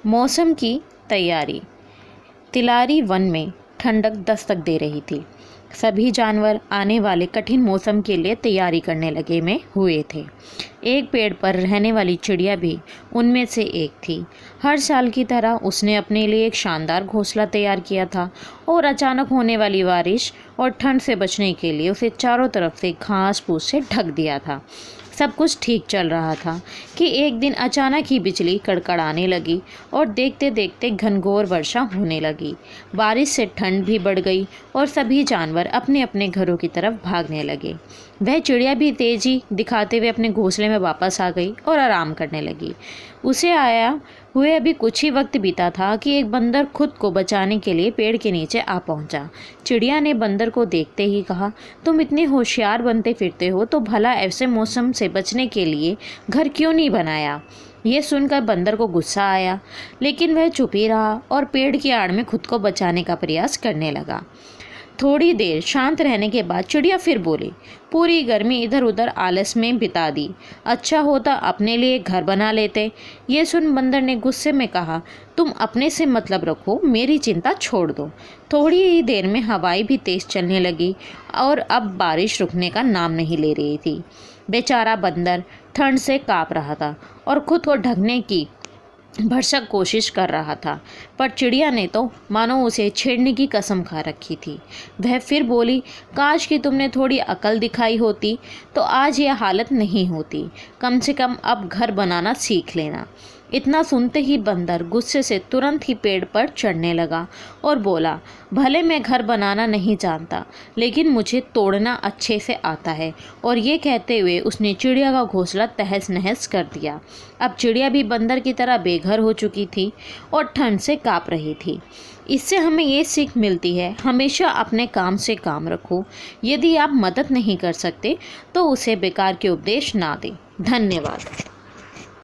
मौसम की तैयारी। तिलारी वन में ठंडक दस्तक दे रही थी। सभी जानवर आने वाले कठिन मौसम के लिए तैयारी करने लगे में हुए थे। एक पेड़ पर रहने वाली चिड़िया भी उनमें से एक थी। हर साल की तरह उसने अपने लिए एक शानदार घोंसला तैयार किया था और अचानक होने वाली बारिश और ठंड से बचने के लिए उसे चारों तरफ से घास फूस से ढक दिया था। सब कुछ ठीक चल रहा था कि एक दिन अचानक ही बिजली कड़कड़ाने लगी और देखते देखते घनघोर वर्षा होने लगी। बारिश से ठंड भी बढ़ गई और सभी जानवर अपने अपने घरों की तरफ भागने लगे। वह चिड़िया भी तेजी दिखाते हुए अपने घोंसले में वापस आ गई और आराम करने लगी। उसे आया हुए अभी कुछ ही वक्त बीता था कि एक बंदर खुद को बचाने के लिए पेड़ के नीचे आ पहुंचा। चिड़िया ने बंदर को देखते ही कहा, तुम इतने होशियार बनते फिरते हो तो भला ऐसे मौसम से बचने के लिए घर क्यों नहीं बनाया। यह सुनकर बंदर को गुस्सा आया, लेकिन वह चुप ही रहा और पेड़ की आड़ में खुद को बचाने का प्रयास करने लगा। थोड़ी देर शांत रहने के बाद चिड़िया फिर बोली, पूरी गर्मी इधर उधर आलस में बिता दी, अच्छा होता अपने लिए घर बना लेते। ये सुन बंदर ने गुस्से में कहा, तुम अपने से मतलब रखो, मेरी चिंता छोड़ दो। थोड़ी ही देर में हवाएं भी तेज चलने लगी और अब बारिश रुकने का नाम नहीं ले रही थी। बेचारा बंदर ठंड से काँप रहा था और खुद को ढकने की भरसक कोशिश कर रहा था, पर चिड़िया ने तो मानो उसे छेड़ने की कसम खा रखी थी। वह फिर बोली, काश कि तुमने थोड़ी अकल दिखाई होती तो आज यह हालत नहीं होती। कम से कम अब घर बनाना सीख लेना। इतना सुनते ही बंदर गुस्से से तुरंत ही पेड़ पर चढ़ने लगा और बोला, भले मैं घर बनाना नहीं जानता, लेकिन मुझे तोड़ना अच्छे से आता है। और ये कहते हुए उसने चिड़िया का घोंसला तहस नहस कर दिया। अब चिड़िया भी बंदर की तरह बेघर हो चुकी थी और ठंड से काँप रही थी। इससे हमें ये सीख मिलती है, हमेशा अपने काम से काम रखो। यदि आप मदद नहीं कर सकते तो उसे बेकार के उपदेश ना दें। धन्यवाद।